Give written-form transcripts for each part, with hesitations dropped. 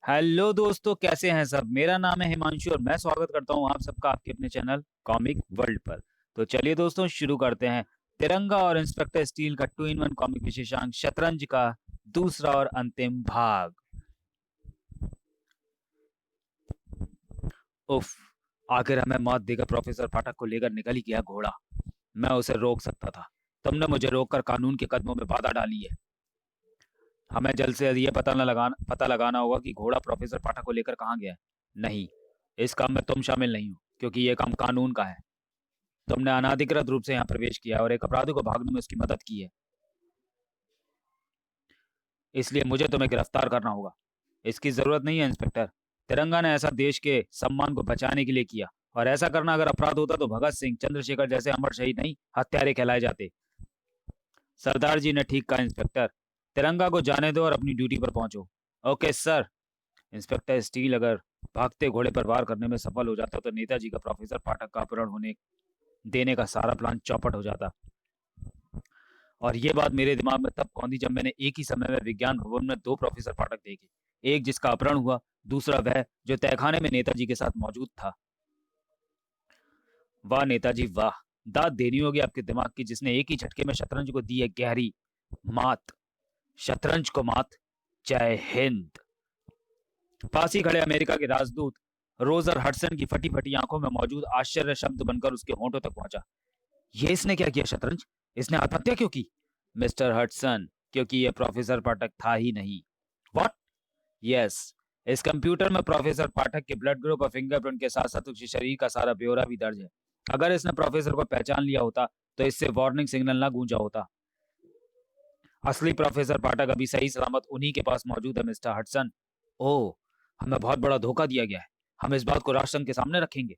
Hello दोस्तों, कैसे हैं सब। मेरा नाम है हिमांशु और मैं स्वागत करता हूं आप सबका आपके अपने चैनल कॉमिक वर्ल्ड पर। तो चलिए दोस्तों, शुरू करते हैं। तिरंगा और इंस्पेक्टर स्टील का 2 in 1 कॉमिक विशेषांक शतरंज का दूसरा और अंतिम भाग। उफ, आखिर हमें मौत देकर प्रोफेसर पाठक को लेकर निकल ही गया घोड़ा। मैं उसे रोक सकता था। तुमने मुझे रोककर कानून के कदमों में बाधा डाली है। हमें जल्द से जल्द ये पता लगाना होगा कि घोड़ा प्रोफेसर पाठक को लेकर कहाँ गया है। नहीं, इस काम में तुम शामिल नहीं हो, क्योंकि ये काम कानून का है। तुमने अनाधिकृत रूप से यहाँ प्रवेश किया और एक अपराधी को भागने में उसकी मदद की है, इसलिए मुझे तुम्हें गिरफ्तार करना होगा। इसकी जरूरत नहीं है इंस्पेक्टर। तिरंगा ने ऐसा देश के सम्मान को बचाने के लिए किया, और ऐसा करना अगर अपराध होता तो भगत सिंह, चंद्रशेखर जैसे अमर शहीद नहीं, हत्यारे कहलाए जाते। सरदार जी ने ठीक कहा इंस्पेक्टर। तिरंगा को जाने दो और अपनी ड्यूटी पर पहुंचो। Okay sir. इंस्पेक्टर स्टील अगर भागते घोड़े पर वार करने में सफल हो जाता तो नेताजी का प्रोफेसर पाठक का अपहरण होने देने का सारा प्लान चौपट हो जाता। और ये बात मेरे दिमाग में तब कौंधी जब मैंने एक ही समय में विज्ञान भवन में दो प्रोफेसर पाठक देखे। एक जिसका अपहरण हुआ, दूसरा वह जो तहखाने में नेताजी के साथ मौजूद था। वाह नेताजी वाह, दाद देनी होगी आपके दिमाग की, जिसने एक ही झटके में शतरंज को दी है गहरी मात। शतरंज को मात। जय हिंद। पास ही खड़े अमेरिका के राजदूत रोजर हडसन की फटी फटी आंखों में मौजूद आश्चर्य शब्द बनकर उसके होंठों तक पहुंचा। ये इसने क्या किया शतरंज? इसने आत्महत्या क्यों की? मिस्टर हडसन, क्योंकि यह प्रोफेसर पाठक था ही नहीं। व्हाट? यस, इस कंप्यूटर में प्रोफेसर पाठक के ब्लड ग्रुप और फिंगरप्रिंट के साथ साथ उसके शरीर का सारा ब्यौरा भी दर्ज है। अगर इसने प्रोफेसर को पहचान लिया होता तो इससे वार्निंग सिग्नल ना गूंजा होता। असली प्रोफेसर पाठक अभी सही सलामत उन्हीं के पास मौजूद है मिस्टर हडसन। ओह, हमें बहुत बड़ा धोखा दिया गया है। हम इस बात को राष्ट्रसंघ के सामने रखेंगे।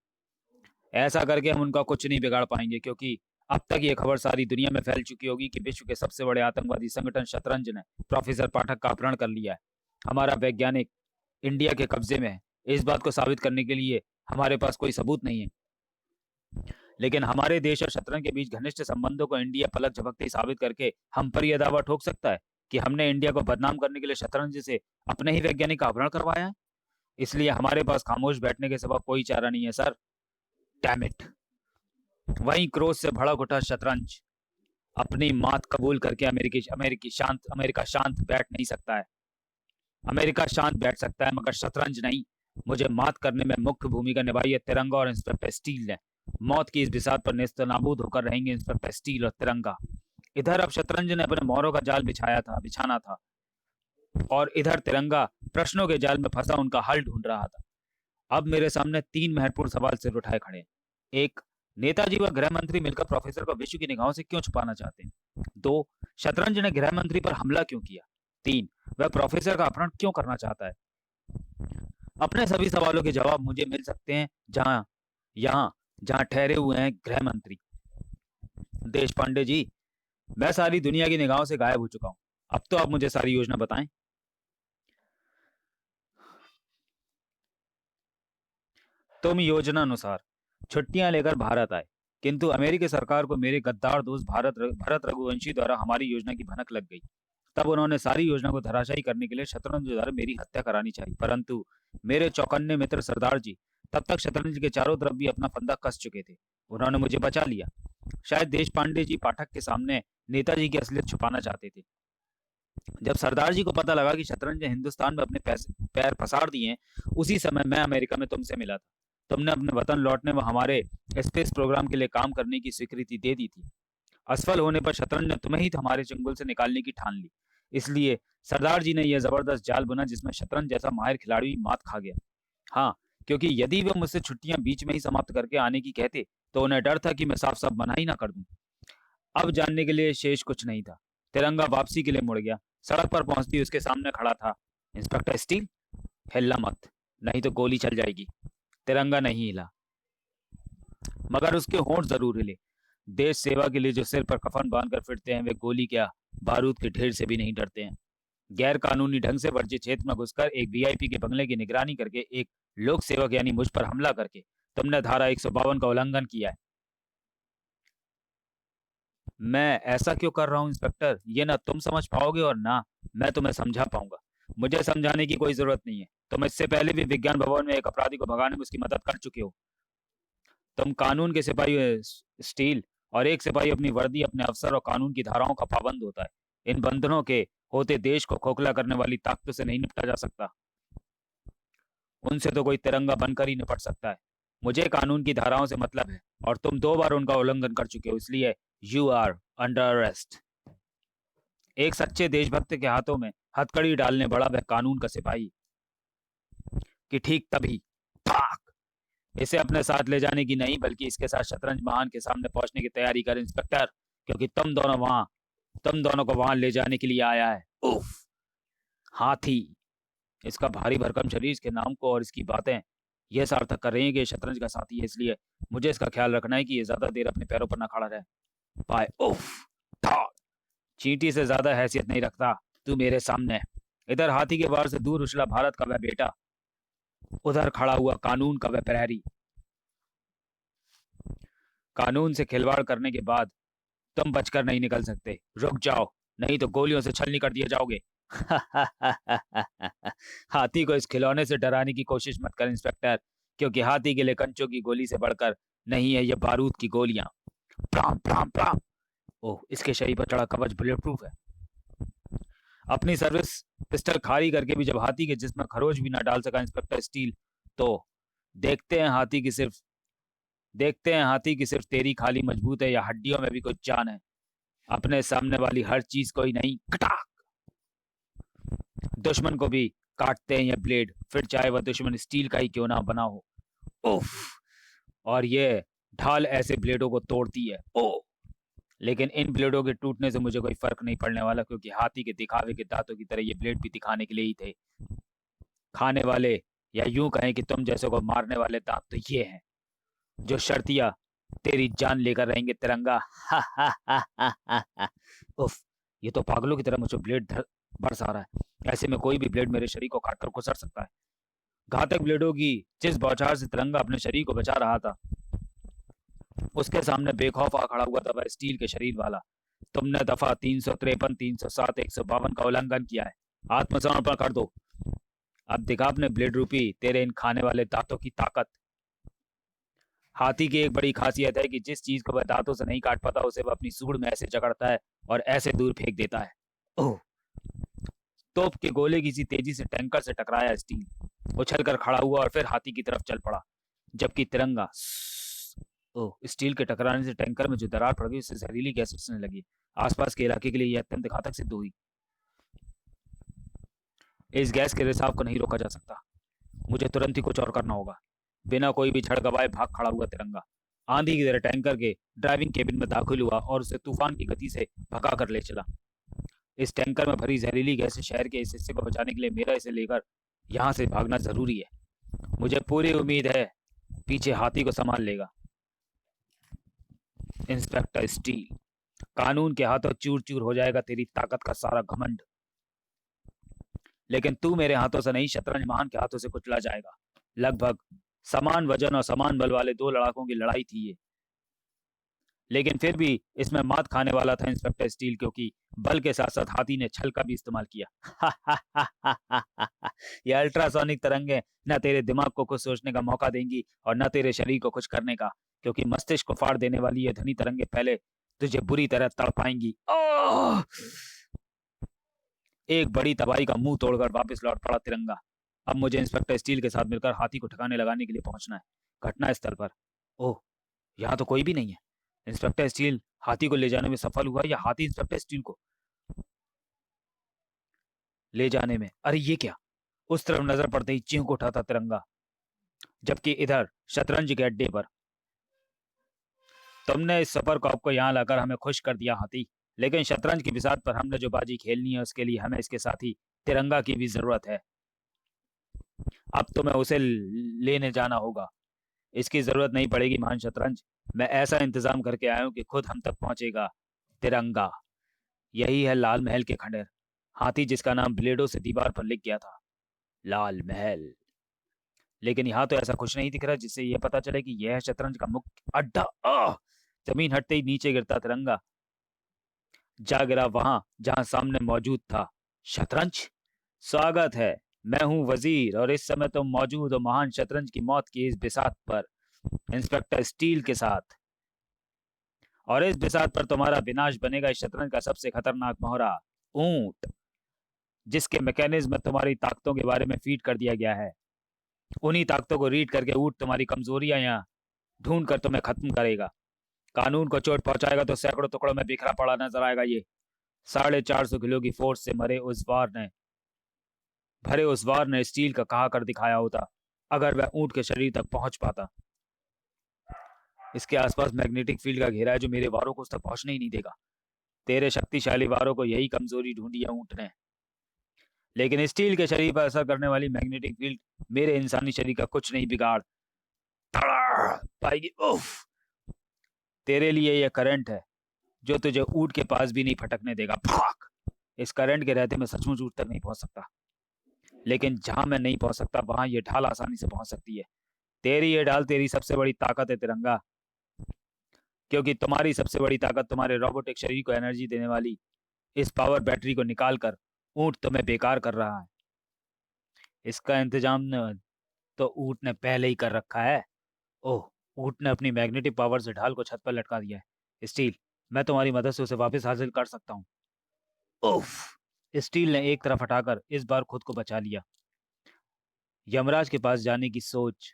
ऐसा करके हम उनका कुछ नहीं बिगाड़ पाएंगे, क्योंकि अब तक ये खबर सारी दुनिया में फैल चुकी होगी कि विश्व के सबसे बड़े आतंकवादी संगठन शतरंज ने प्रोफेसर पाठक का अपहरण कर लिया है। हमारा वैज्ञानिक इंडिया के कब्जे में है। इस बात को साबित करने के लिए हमारे पास कोई सबूत नहीं है, लेकिन हमारे देश और शतरंज के बीच घनिष्ठ संबंधों को इंडिया पलक झपकते ही साबित करके हम पर यह दावा ठोक सकता है कि हमने इंडिया को बदनाम करने के लिए शतरंज से अपने ही वैज्ञानिक का अपहरण करवाया है। इसलिए हमारे पास खामोश बैठने के सिवा कोई चारा नहीं है सर। Damn it. वहीं क्रोध से भड़क उठा शतरंज। अपनी मात कबूल करके अमेरिका शांत बैठ नहीं सकता है। अमेरिका शांत बैठ सकता है, मगर शतरंज नहीं। मुझे मात करने में मुख्य भूमिका निभाई है तिरंगा और इंस्पेक्टर स्टील ने। मौत की इस बिसात पर नेस्तनाबूद होकर रहेंगे इंस्पेक्टर स्टील और तिरंगा। इधर अब शतरंज ने अपने मोहरों का जाल बिछाना था, और इधर तिरंगा प्रश्नों के जाल में फंसा उनका हल ढूंढ रहा था। अब मेरे सामने तीन महत्वपूर्ण सवाल सिर उठाए खड़े हैं। एक, नेताजी व गृह मंत्री मिलकर प्रोफेसर को विश्व की निगाहों से क्यों छुपाना चाहते हैं? दो, शतरंज ने गृह मंत्री पर हमला क्यों किया? तीन, वह प्रोफेसर का अपहरण क्यों करना चाहता है? अपने सभी सवालों के जवाब मुझे मिल सकते हैं जहां यहाँ जहां ठहरे हुए हैं गृह मंत्री। देश पांडे जी, मैं सारी दुनिया की निगाहों से गायब हो चुका हूं। अब तो आप मुझे सारी योजना बताएं। तुम योजना अनुसार छुट्टियां लेकर भारत आए, किंतु अमेरिकी सरकार को मेरे गद्दार दोस्त भरत रघुवंशी द्वारा हमारी योजना की भनक लग गई। तब उन्होंने सारी योजना को धराशायी करने के लिए शतरंज द्वारा मेरी हत्या करानी चाहिए, परंतु मेरे चौकन्ने मित्र सरदार जी तब तक शतरंज के चारों तरफ भी अपना फंदा कस चुके थे। उन्होंने मुझे बचा लिया। शायद देश पांडे जी पाठक के सामने नेताजी की असलियत छुपाना चाहते थे। जब सरदार जी को पता लगा कि शतरंज ने हिंदुस्तान में अपने पैर पसार दिए हैं, उसी समय मैं अमेरिका में तुमसे मिला था। तुमने अपने वतन लौटने व हमारे स्पेस प्रोग्राम के लिए काम करने की स्वीकृति दे दी थी। असफल होने पर शतरंज ने तुम्हें ही हमारे चंगुल से निकालने की ठान ली। इसलिए सरदार जी ने यह जबरदस्त जाल बुना जिसमें शतरंज जैसा माहिर खिलाड़ी मात खा गया। हाँ, क्योंकि यदि वे मुझसे छुट्टियां बीच में ही समाप्त करके आने की कहते तो उन्हें डर था कि मैं साफ साफ मना ही ना कर दूं। अब जानने के लिए शेष कुछ नहीं था। तिरंगा वापसी के लिए मुड़ गया। सड़क पर पहुंचती उसके सामने खड़ा था इंस्पेक्टर स्टील। हिलना मत, नहीं तो गोली चल जाएगी। तिरंगा नहीं हिला, मगर उसके होंठ जरूर हिले। देश सेवा के लिए जो सिर पर कफन बांधकर फिरते हैं वे गोली क्या, बारूद के ढेर से भी नहीं डरते हैं। गैर कानूनी ढंग से वर्जित क्षेत्र में घुसकर एक वीआईपी के बंगले की निगरानी करके एक लोक सेवक यानी मुझ पर हमला करके तुमने धारा 152 का उल्लंघन किया है। मैं ऐसा क्यों कर रहा हूं इंस्पेक्टर, ये ना तुम समझ पाओगे और ना मैं तुम्हें समझा पाऊंगा। मुझे समझाने की कोई जरूरत नहीं है। तुम इससे पहले भी विज्ञान भवन में एक अपराधी को भगाने में उसकी मदद कर चुके हो। तुम कानून के सिपाही हो, स्टील। और एक सिपाही अपनी वर्दी, अपने अफसर और कानून की धाराओं का पाबंद होता है। इन बंधनों के होते देश को खोखला करने वाली ताकतों से नहीं निपटा जा सकता। उनसे तो कोई तिरंगा बनकर ही निपट सकता है। मुझे कानून की धाराओं से मतलब है, और तुम 2 बार उनका उल्लंघन कर चुके हो, इसलिए यू आर अंडर अरेस्ट। एक सच्चे देशभक्त के हाथों में हथकड़ी डालने बड़ा वह कानून का सिपाही कि ठीक तभी ठाक इसे अपने साथ ले जाने की नहीं, बल्कि इसके साथ शतरंज महान के सामने पहुंचने की तैयारी कर इंस्पेक्टर, क्योंकि तुम दोनों को वहां ले जाने के लिए आया है। उफ। हाथी। इसका भारी भरकम शरीर, इसके नाम को और इसकी बातें यह सार्थक कर रही है कि ये शतरंज का साथी है, इसलिए मुझे इसका ख्याल रखना है कि ये ज्यादा देर अपने पैरों पर ना खड़ा रहे। पाए। उफ। ठाक। चींटी से ज्यादा हैसियत नहीं रखता तू मेरे सामने। इधर हाथी के वार से दूर उछला भारत का वह बेटा, उधर खड़ा हुआ कानून का वह प्रहरी। कानून से खिलवाड़ करने के बाद तुम बचकर नहीं निकल सकते। रुक जाओ, नहीं तो गोलियों से छलनी कर दिए जाओगे। हाथी को इस खिलौने से डराने की कोशिश मत कर इंस्पेक्टर, क्योंकि हाथी के लिए कंचों की गोली से बढ़कर नहीं है ये बारूद की गोलियां। प्राम प्राम प्राम। ओह, इसके शरीर पर चढ़ा कवच बुलेट प्रूफ है। अपनी सर्विस पिस्टल खाली करके भी जब हाथी के जिस्म में खरोच भी ना डाल सका इंस्पेक्टर स्टील, तो देखते हैं हाथी की सिर्फ तेरी खाली मजबूत है या हड्डियों में भी कुछ जान है। अपने सामने वाली हर चीज को ही नहीं, कटाक दुश्मन को भी काटते हैं ये ब्लेड, फिर चाहे वह दुश्मन स्टील का ही क्यों ना बना हो। उफ। और ये ढाल ऐसे ब्लेडों को तोड़ती है। ओ, लेकिन इन ब्लेडों के टूटने से मुझे कोई फर्क नहीं पड़ने वाला, क्योंकि हाथी के दिखावे के दांतों की तरह ये ब्लेड भी दिखाने के लिए ही थे। खाने वाले, या यूं कहें कि तुम जैसों को मारने वाले दांत तो ये हैं, जो शर्तिया तेरी जान लेकर रहेंगे तिरंगा। उफ। ये तो पागलों की तरह मुझे ब्लेड बरसा रहा है। ऐसे में कोई भी ब्लेड मेरे शरीर को काटकर कुचल सकता है। घातक ब्लेडों की जिस बौछार से तिरंगा अपने शरीर को बचा रहा था, उसके सामने बेखौफ आ खड़ा हुआ था वह स्टील के शरीर वाला। तुमने दफा 353, 307, 152 का उल्लंघन किया है। आत्मसमर्पण कर दो। अब दिखा अपने ब्लेड रूपी तेरे इन खाने वाले दांतों की ताकत। हाथी की एक बड़ी खासियत है कि जिस चीज को वह दांतों से नहीं काट पाता, उसे वह अपनी सूंड में ऐसे जकड़ता है और ऐसे दूर फेंक देता है। ओह। तोप के गोले की सी तेजी से टैंकर से टकराया स्टील, उछलकर खड़ा हुआ और फिर हाथी की तरफ चल पड़ा, जबकि तिरंगा। ओह, स्टील के टकराने से टैंकर में जो दरार पड़ गई, उससे जहरीली गैस उठने लगी। आसपास के इलाके के लिए यह अत्यंत घातक सिद्ध हुई। इस गैस के रिसाव को नहीं रोका जा सकता। मुझे तुरंत ही कुछ और करना होगा। बिना कोई भी छड़ गवाए भाग खड़ा हुआ तिरंगा आंधी की तरह टैंकर के ड्राइविंग केबिन में दाखिल हुआ और उसे तूफान की गति से भगा कर ले चला। इस टैंकर में भरी जहरीली गैस से शहर के इस हिस्से को बचाने के लिए मेरा इसे लेकर यहाँ से भागना जरूरी है। मुझे पूरी उम्मीद है पीछे हाथी को संभाल लेगा। इंस्पेक्टर स्टील, कानून के हाथों चूर चूर हो जाएगा तेरी ताकत का सारा घमंड, लेकिन तू मेरे हाथों से नहीं, शतरंज महान के हाथों से कुचला जाएगा। लगभग समान वजन और समान बल वाले दो लड़ाकों की लड़ाई थी ये, लेकिन फिर भी इसमें मात खाने वाला था इंस्पेक्टर स्टील, क्योंकि बल के साथ साथ हाथी ने छल का भी इस्तेमाल किया। ये अल्ट्रासोनिक तरंगें न तेरे दिमाग को कुछ सोचने का मौका देंगी और न तेरे शरीर को कुछ करने का, क्योंकि मस्तिष्क को फाड़ देने वाली ये ध्वनि तरंगे पहले तुझे बुरी तरह तड़पाएंगी। ओह! एक बड़ी तबाही का मुंह तोड़कर वापस लौट पड़ा तिरंगा। अब मुझे इंस्पेक्टर स्टील के साथ मिलकर हाथी को ठिकाने लगाने के लिए पहुंचना है। घटना स्थल पर। ओह, यहाँ तो कोई भी नहीं है। इंस्पेक्टर स्टील हाथी को ले जाने में सफल हुआ या हाथी इंस्पेक्टर स्टील को ले जाने में? अरे ये क्या! उस तरफ नजर पड़ते ही चीख उठा था तिरंगा, जबकि इधर शतरंज के अड्डे पर। तुमने इस सफर को आपको यहाँ लाकर हमें खुश कर दिया हाथी, लेकिन शतरंज की बिसात पर हमने जो बाजी खेलनी है, उसके लिए हमें इसके साथ ही तिरंगा की भी जरूरत है। अब तुम्हें उसे लेने जाना होगा। इसकी जरूरत नहीं पड़ेगी महान शतरंज, मैं ऐसा इंतजाम करके आया हूं कि खुद हम तक पहुंचेगा तिरंगा। यही है लाल महल के खंडर, हाथी जिसका नाम ब्लेडों से दीवार पर लिख गया था, लाल महल। लेकिन यहाँ तो ऐसा कुछ नहीं दिख रहा जिससे यह पता चले कि यह है शतरंज का मुख्य अड्डा। जमीन हटते ही नीचे गिरता तिरंगा जा गिरा वहां जहां सामने मौजूद था शतरंज। स्वागत है। मैं हूँ वजीर और इस समय तुम मौजूद हो महान शतरंज की मौत की इस बिसात पर, इंस्पेक्टर स्टील के साथ। और इस बिसात पर तुम्हारा विनाश बनेगा इस शतरंज का सबसे खतरनाक मोहरा, ऊंट, जिसके मैकेनिज्म में तुम्हारी ताकतों के बारे में फीड कर दिया गया है। उन्हीं ताकतों को रीड करके ऊंट तुम्हारी कमजोरियां यहाँ ढूंढ कर तुम्हें खत्म करेगा। कानून को चोट पहुंचाएगा तो सैकड़ों टुकड़ों में बिखरा पड़ा नजर आएगा ये। 450 किलो की फोर्स से भरे उस वार ने स्टील का कहा कर दिखाया होता अगर वह ऊंट के शरीर तक पहुंच पाता। इसके आसपास मैग्नेटिक फील्ड का घेरा है जो मेरे वारों को उस तक पहुंचने ही नहीं देगा। तेरे शक्तिशाली वारों को यही कमजोरी ढूंढी है ऊंट ने। लेकिन स्टील के शरीर पर असर करने वाली मैग्नेटिक फील्ड मेरे इंसानी शरीर का कुछ नहीं बिगाड़ पाएगी। उफ! तेरे लिए यह करंट है जो तुझे ऊंट के पास भी नहीं फटकने देगा। भाग! इस करंट के रहते मैं सचमुच ऊंट तक नहीं पहुंच सकता, लेकिन जहां मैं नहीं पहुंच सकता वहां यह ढाल आसानी से पहुंच सकती है। तेरी ये ढाल तेरी सबसे बड़ी ताकत है तिरंगा, क्योंकि तुम्हारी सबसे बड़ी ताकत तुम्हारे रोबोटिक शरीर को एनर्जी देने वाली इस पावर बैटरी को निकाल कर ऊंट तुम्हें बेकार कर रहा है। इसका इंतजाम तो ऊंट ने पहले ही कर रखा है। ओह! ऊंट ने अपनी मैग्नेटिक पावर से ढाल को छत पर लटका दिया है। स्टील, मैं तुम्हारी मदद से उसे वापस हासिल कर सकता हूँ। उफ! स्टील ने एक तरफ हटाकर इस बार खुद को बचा लिया। यमराज के पास जाने की सोच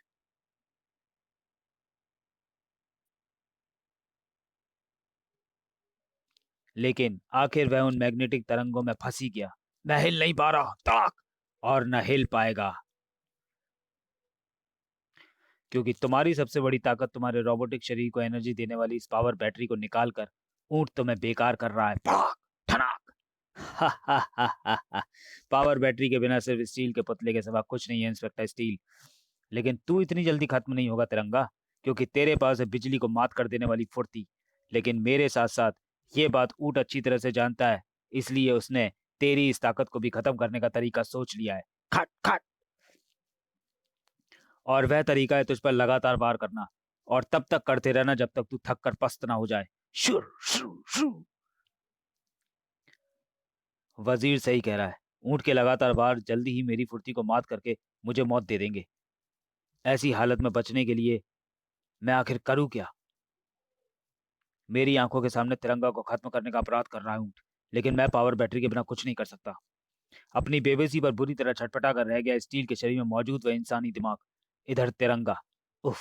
लेकिन आखिर वह उन मैग्नेटिक तरंगों में फंस ही गया। मैं हिल नहीं पा रहा, ताक, और न हिल पाएगा, क्योंकि तुम्हारी सबसे बड़ी ताकत तुम्हारे रोबोटिक शरीर को एनर्जी देने वाली इस पावर बैटरी को निकाल कर ऊंट तुम्हें बेकार कर रहा है। भाग! ठनाक! हा हा हा हा हा। पावर बैटरी के बिना सिर्फ स्टील के पुतले के सिवा कुछ नहीं है इंस्पेक्टर स्टील। लेकिन तू इतनी जल्दी खत्म नहीं होगा तिरंगा, क्योंकि तेरे पास है बिजली को मात कर देने वाली फुर्ती। लेकिन मेरे साथ साथ ये बात ऊंट अच्छी तरह से जानता है, इसलिए उसने तेरी इस ताकत को भी खत्म करने का तरीका सोच लिया है। खट खट! और वह तरीका है तुझ पर लगातार वार करना, और तब तक करते रहना जब तक तू थक कर पस्त ना हो जाए। शुर शुर शुर। वजीर सही कह रहा है। ऊंट के लगातार वार जल्दी ही मेरी फुर्ती को मात करके मुझे मौत दे देंगे। ऐसी हालत में बचने के लिए मैं आखिर करूं क्या? मेरी आंखों के सामने तिरंगा को खत्म करने का अपराध कर रहा है ऊंट, लेकिन मैं पावर बैटरी के बिना कुछ नहीं कर सकता। अपनी बेबसी पर बुरी तरह छटपटा कर रह गया स्टील के शरीर में मौजूद वह इंसानी दिमाग, इधर तिरंगा। उफ!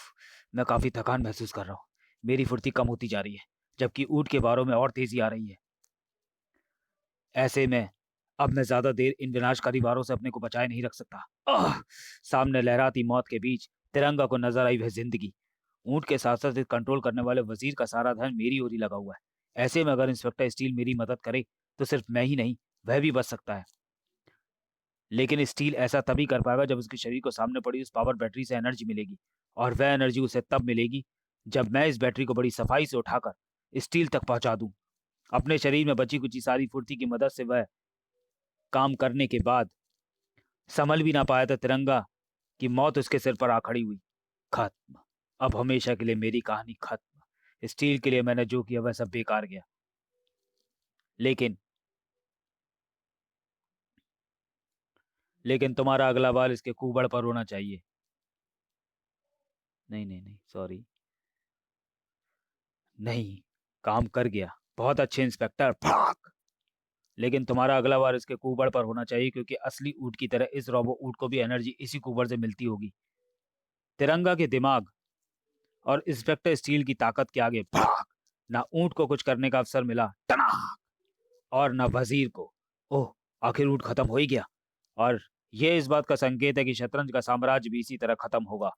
मैं काफी थकान महसूस कर रहा हूँ। मेरी फुर्ती कम होती जा रही है, जबकि ऊंट के बारों में और तेजी आ रही है। ऐसे में अब मैं ज्यादा देर इन विनाशकारी वारों से अपने को बचाए नहीं रख सकता। आह! सामने लहराती मौत के बीच तिरंगा को नजर आई वह जिंदगी। ऊंट के साथ साथ कंट्रोल करने वाले वजीर का सारा ध्यान मेरी ओर ही लगा हुआ है। ऐसे में अगर इंस्पेक्टर स्टील मेरी मदद करे तो सिर्फ मैं ही नहीं, वह भी बच सकता है। लेकिन स्टील ऐसा तभी कर पाएगा जब उसके शरीर को सामने पड़ी उस पावर बैटरी से एनर्जी मिलेगी, और वह एनर्जी उसे तब मिलेगी जब मैं इस बैटरी को बड़ी सफाई से उठाकर स्टील तक पहुंचा दूं। अपने शरीर में बची कुची सारी फुर्ती की मदद से वह काम करने के बाद संभल भी ना पाया था तिरंगा की मौत उसके सिर पर आ खड़ी हुई। खत्म। अब हमेशा के लिए मेरी कहानी खत्म। स्टील के लिए मैंने जो किया वह सब बेकार गया। लेकिन लेकिन तुम्हारा अगला बाल इसके कुबड़ पर होना चाहिए। नहीं नहीं नहीं, सॉरी। नहीं, काम कर गया। बहुत अच्छे इंस्पेक्टर, भाग! लेकिन तुम्हारा अगला बार इसके कुबड़ पर होना चाहिए, क्योंकि असली ऊंट की तरह इस रोबो ऊंट को भी एनर्जी इसी कुबड़ से मिलती होगी। तिरंगा के दिमाग और इंस्पेक्टर स्टील की ताकत के आगे भाग! ना ऊंट को कुछ करने का अवसर मिला, टनाक! और ना वजीर को। ओह! आखिर ऊंट खत्म हो ही गया, और यह इस बात का संकेत है कि शतरंज का साम्राज्य भी इसी तरह खत्म होगा।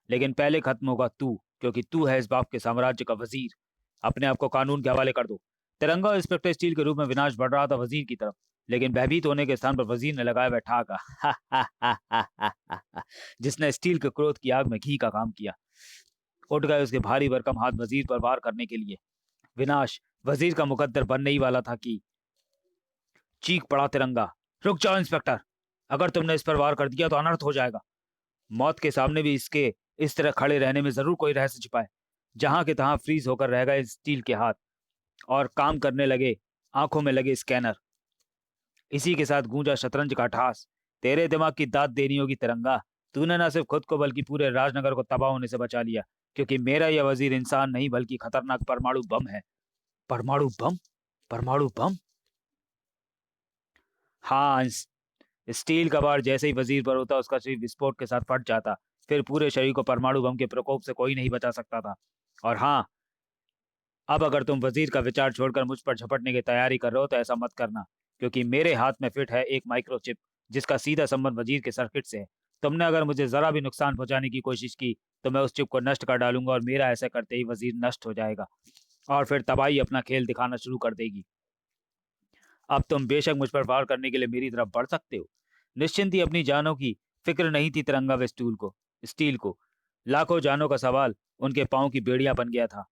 लेकिन पहले खत्म होगा तू, क्योंकि तू है इस बाप के साम्राज्य का वजीर। अपने आप को कानून के हवाले कर दो। तिरंगा और इंस्पेक्टर स्टील के रूप में विनाश बढ़ रहा था वजीर की तरफ, लेकिन भयभीत होने के स्थान पर वजीर ने लगाया वह ठाका जिसने स्टील के क्रोध की आग में घी का काम किया। उठ गए उसके भारी भरकम हाथ वजीर पर वार करने के लिए। विनाश वजीर का मुकद्दर बनने ही वाला था कि चीख पड़ा तिरंगा, रुक जाओ इंस्पेक्टर! अगर तुमने इस पर वार कर दिया तो अनर्थ हो जाएगा। मौत के सामने भी इसके इस तरह खड़े रहने में जरूर कोई रहस्य छिपा है। जहां के तहां फ्रीज होकर रह गए स्टील के हाथ, और काम करने लगे आंखों में लगे स्कैनर। इसी के साथ गूंजा शतरंज का ठास। तेरे दिमाग की दाद देनी होगी तिरंगा। तूने ना सिर्फ खुद को बल्कि पूरे राजनगर को तबाह होने से बचा लिया, क्योंकि मेरा यह वजीर इंसान नहीं बल्कि खतरनाक परमाणु बम है। परमाणु बम? परमाणु बम? हाँ, स्टील का बार जैसे ही वजीर पर होता उसका शरीर विस्फोट के साथ फट जाता। फिर पूरे शरीर को परमाणु बम के प्रकोप से कोई नहीं बचा सकता था। और हाँ, अब अगर तुम वजीर का विचार छोड़कर मुझ पर झपटने की तैयारी कर रहे हो तो ऐसा मत करना, क्योंकि मेरे हाथ में फिट है एक माइक्रोचिप जिसका सीधा संबंध वजीर के सर्किट से है। तुमने अगर मुझे जरा भी नुकसान पहुंचाने की कोशिश की तो मैं उस चिप को नष्ट कर डालूंगा, और मेरा ऐसा करते ही वजीर नष्ट हो जाएगा और फिर तबाही अपना खेल दिखाना शुरू कर देगी। अब तुम बेशक मुझ पर वार करने के लिए मेरी तरफ बढ़ सकते हो। निश्चिंत ही अपनी जानों की फिक्र नहीं थी तिरंगा व स्टील को। लाखों जानों का सवाल उनके पांव की बेड़ियां बन गया था।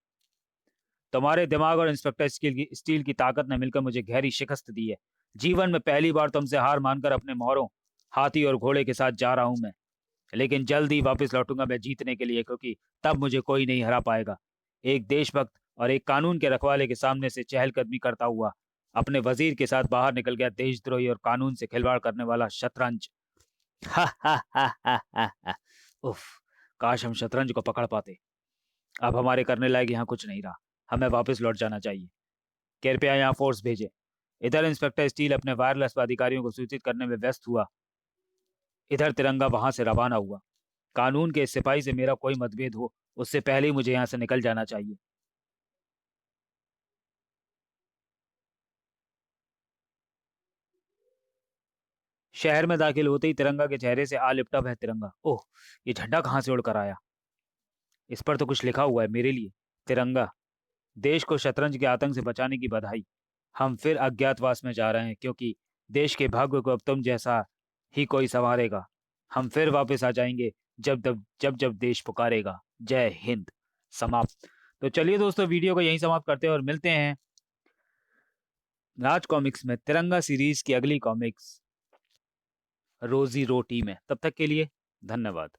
तुम्हारे दिमाग और इंस्पेक्टर स्टील की ताकत ने मिलकर मुझे गहरी शिकस्त दी है। जीवन में पहली बार तुमसे हार मानकर अपने मोहरों, हाथी और घोड़े के साथ जा रहा हूं मैं। लेकिन जल्द ही वापस लौटूंगा मैं जीतने के लिए, क्योंकि तब मुझे कोई नहीं हरा पाएगा। एक देशभक्त और एक कानून के रखवाले के सामने से चहलकदमी करता हुआ अपने वजीर के साथ बाहर निकल गया देशद्रोही और कानून से खिलवाड़ करने वाला शतरंज। हा हा हा हा हा हा। उफ, काश हम शतरंज को पकड़ पाते। अब हमारे करने लायक यहाँ कुछ नहीं रहा। हमें वापस लौट जाना चाहिए। कृपया यहाँ फोर्स भेजें। इधर इंस्पेक्टर स्टील अपने वायरलेस अधिकारियों को सूचित करने में व्यस्त हुआ। इधर तिरंगा वहां से रवाना हुआ। कानून के इस सिपाही से मेरा कोई मतभेद हो उससे पहले ही मुझे यहाँ से निकल जाना चाहिए। शहर में दाखिल होते ही तिरंगा के चेहरे से आ लिपटा वह तिरंगा। ओह, ये झंडा कहाँ से उड़कर आया? इस पर तो कुछ लिखा हुआ है मेरे लिए। तिरंगा, देश को शतरंज के आतंक से बचाने की बधाई। हम फिर अज्ञातवास में जा रहे हैं, क्योंकि देश के भाग्य को अब तुम जैसा ही कोई संवारेगा। हम फिर वापस आ जाएंगे जब जब देश पुकारेगा। जय हिंद। समाप्त। तो चलिए दोस्तों, वीडियो को यहीं समाप्त करते हैं और मिलते हैं राज कॉमिक्स में तिरंगा सीरीज की अगली कॉमिक्स रोजी रोटी में। तब तक के लिए धन्यवाद।